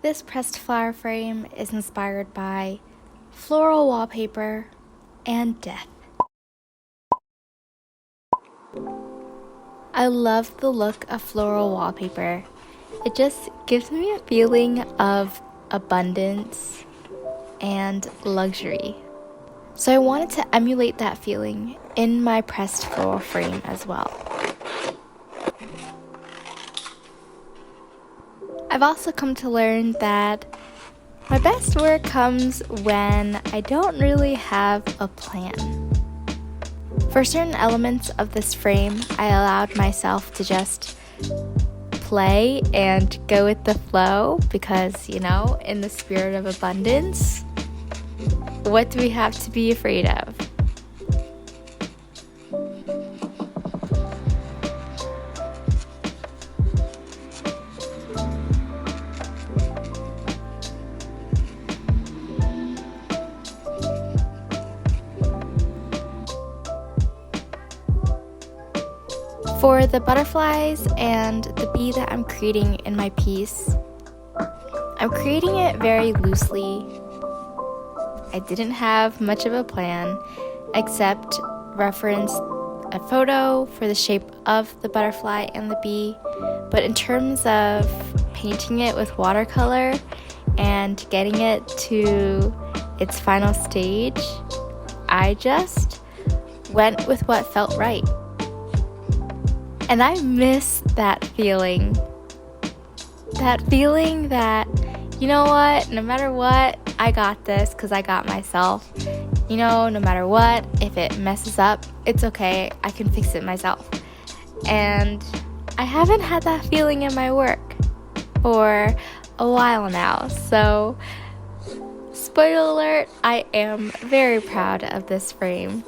This pressed flower frame is inspired by floral wallpaper and death. I love the look of floral wallpaper. It just gives me a feeling of abundance and luxury. So I wanted to emulate that feeling in my pressed floral frame as well. I've also come to learn that my best work comes when I don't really have a plan. For certain elements of this frame, I allowed myself to just play and go with the flow because, in the spirit of abundance, what do we have to be afraid of? For the butterflies and the bee that I'm creating in my piece, I'm creating it very loosely. I didn't have much of a plan except reference a photo for the shape of the butterfly and the bee, but in terms of painting it with watercolor and getting it to its final stage, I just went with what felt right. And I miss that feeling. That feeling that, you know what, no matter what, I got this because I got myself. No matter what, if it messes up, it's okay. I can fix it myself. And I haven't had that feeling in my work for a while now. So, spoiler alert, I am very proud of this frame.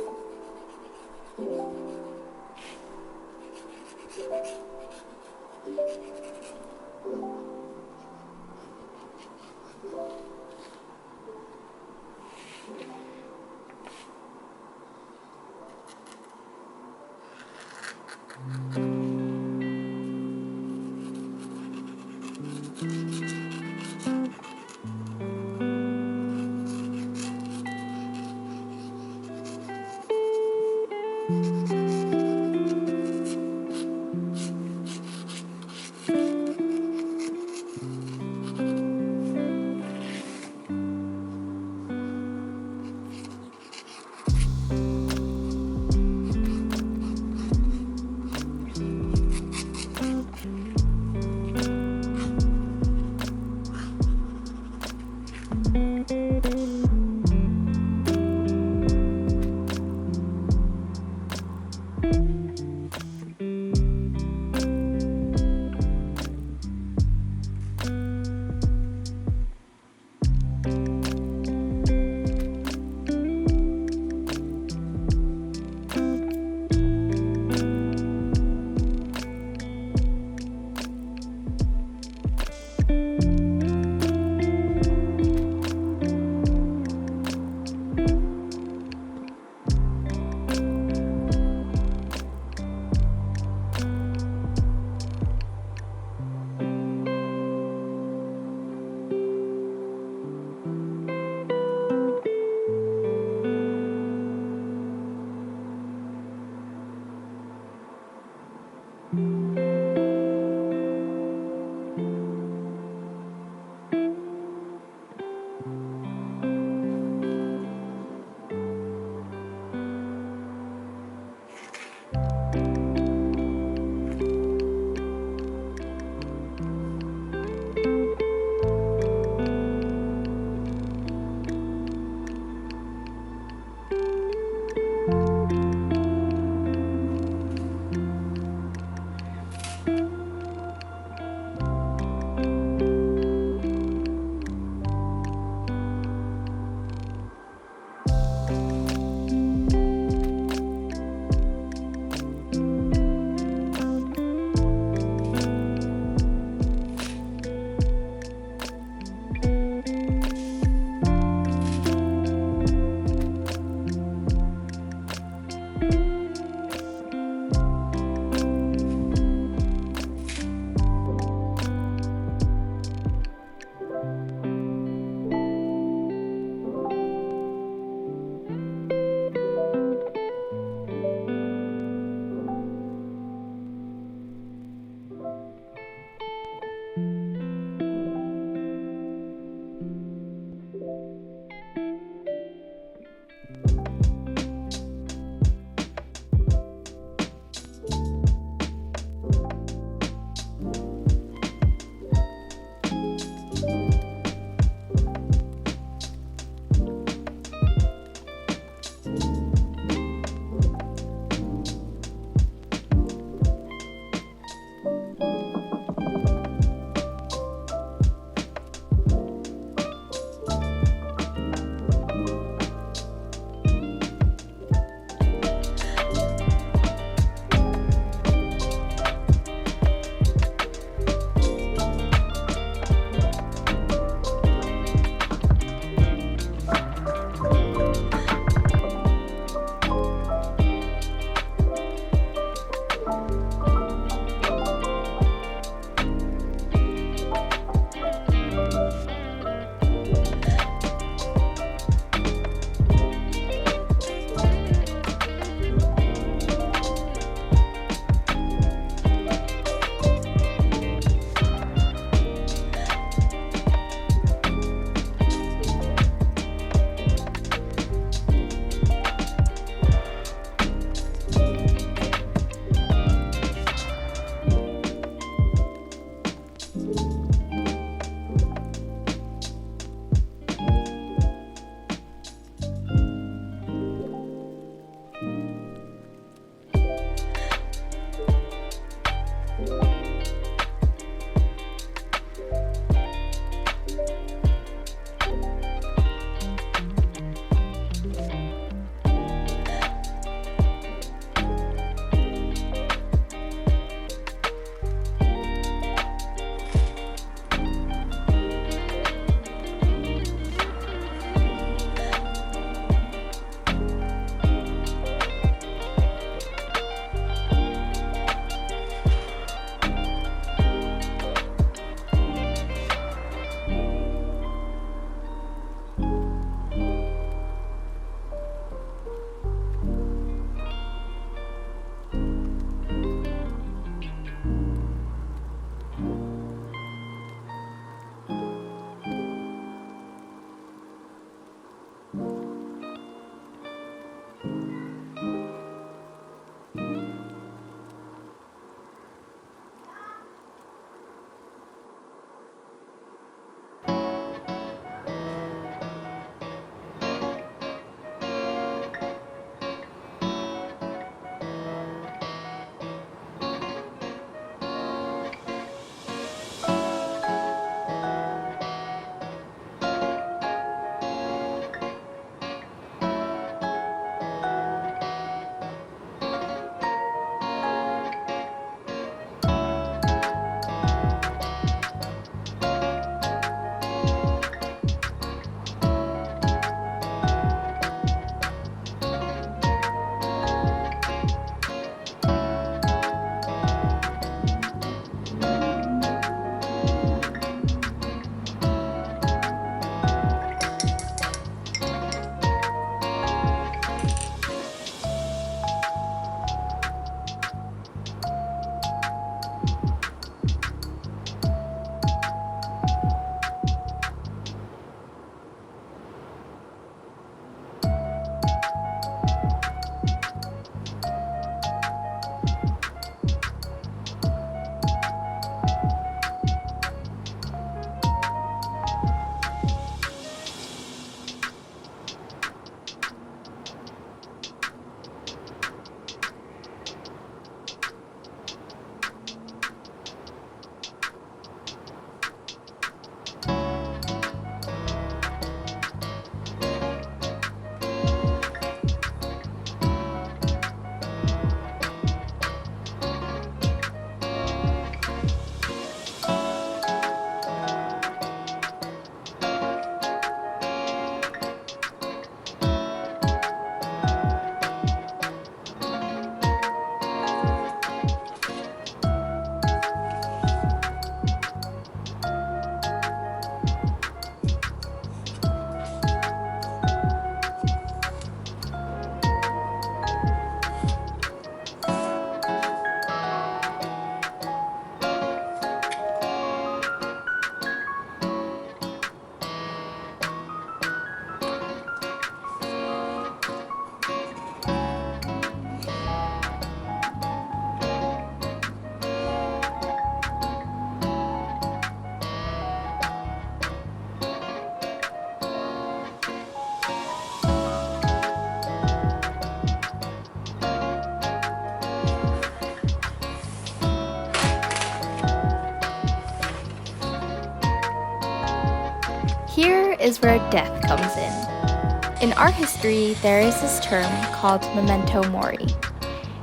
here is where death comes in. In art history, there is this term called memento mori,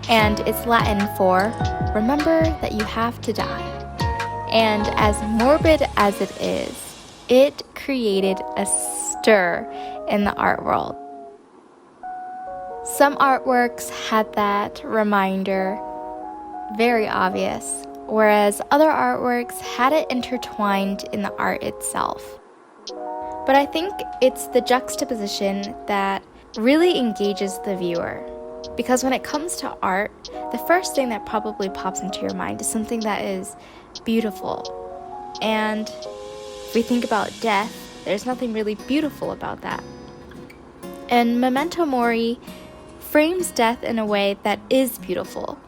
and it's Latin for remember that you have to die. And as morbid as it is, it created a stir in the art world. Some artworks had that reminder very obvious, whereas other artworks had it intertwined in the art itself. But I think it's the juxtaposition that really engages the viewer. Because when it comes to art, the first thing that probably pops into your mind is something that is beautiful. And if we think about death, there's nothing really beautiful about that. And memento mori frames death in a way that is beautiful.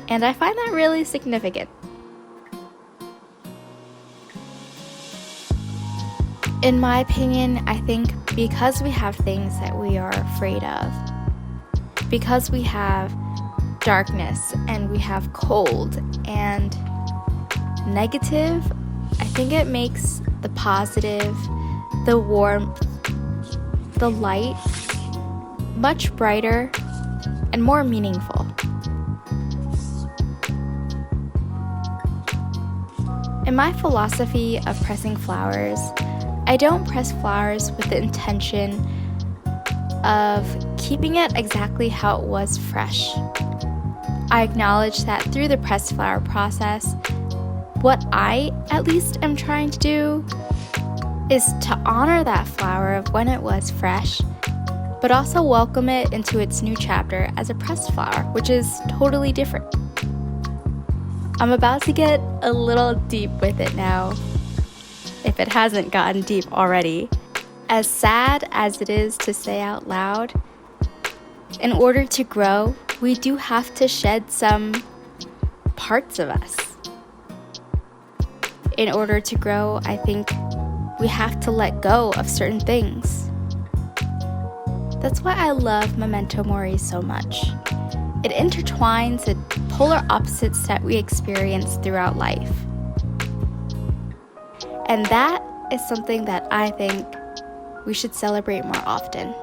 And I find that really significant. In my opinion, I think because we have things that we are afraid of, because we have darkness and we have cold and negative, I think it makes the positive, the warmth, the light much brighter and more meaningful. In my philosophy of pressing flowers, I don't press flowers with the intention of keeping it exactly how it was fresh. I acknowledge that through the pressed flower process, what I at least am trying to do is to honor that flower of when it was fresh, but also welcome it into its new chapter as a pressed flower, which is totally different. I'm about to get a little deep with it now, if it hasn't gotten deep already. As sad as it is to say out loud, in order to grow, we do have to shed some parts of us. In order to grow, I think we have to let go of certain things. That's why I love memento mori so much. It intertwines the polar opposites that we experience throughout life. And that is something that I think we should celebrate more often.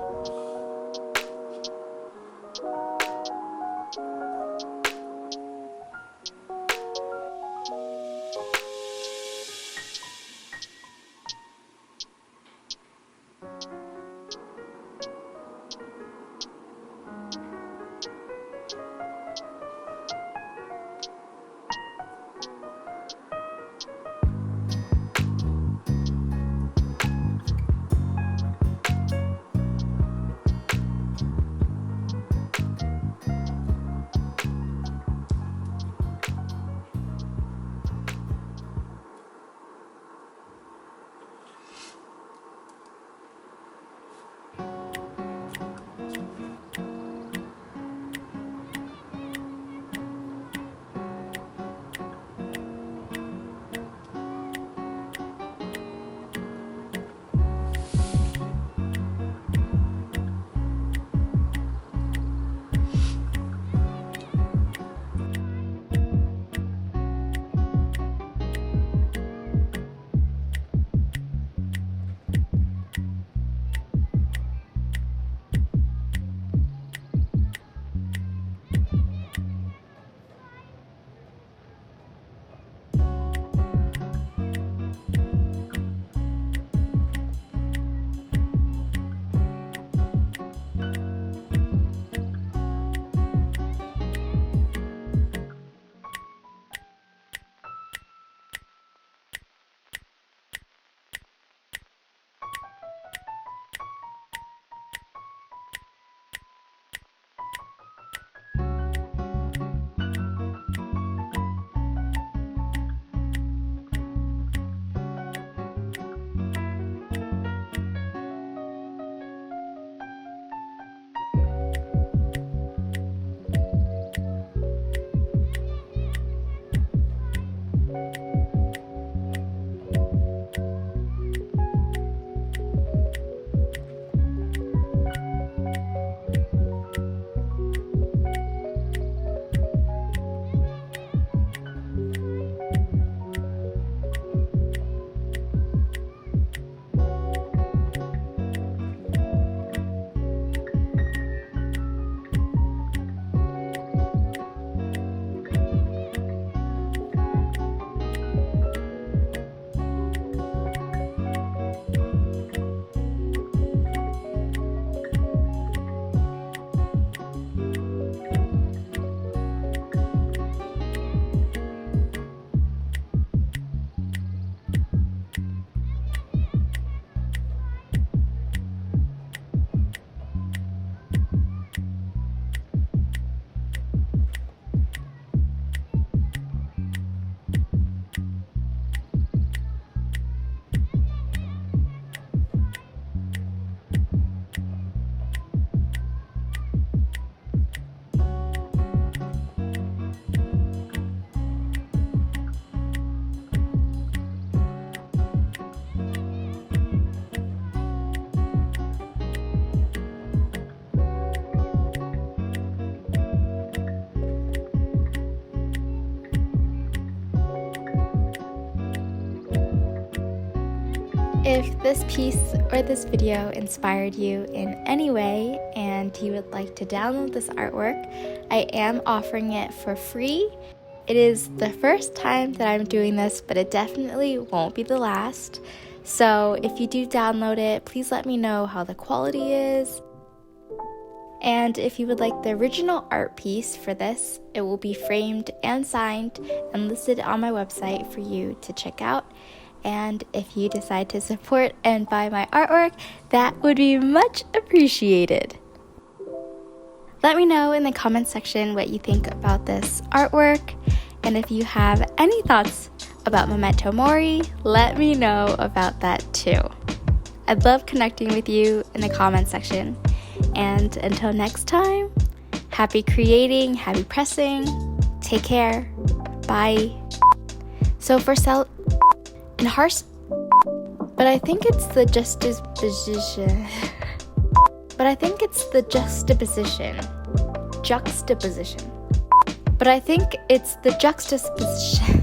If this piece or this video inspired you in any way and you would like to download this artwork, I am offering it for free. It is the first time that I'm doing this, but it definitely won't be the last. So if you do download it, please let me know how the quality is. And if you would like the original art piece for this, it will be framed and signed and listed on my website for you to check out. And if you decide to support and buy my artwork, that would be much appreciated. Let me know in the comments section what you think about this artwork, and if you have any thoughts about memento mori, let me know about that too. I'd love connecting with you in the comments section. And until next time, happy creating, happy pressing, take care, bye. So for in harsh, but I think it's the juxtaposition. But I think it's the juxtaposition. But I think it's the juxtaposition.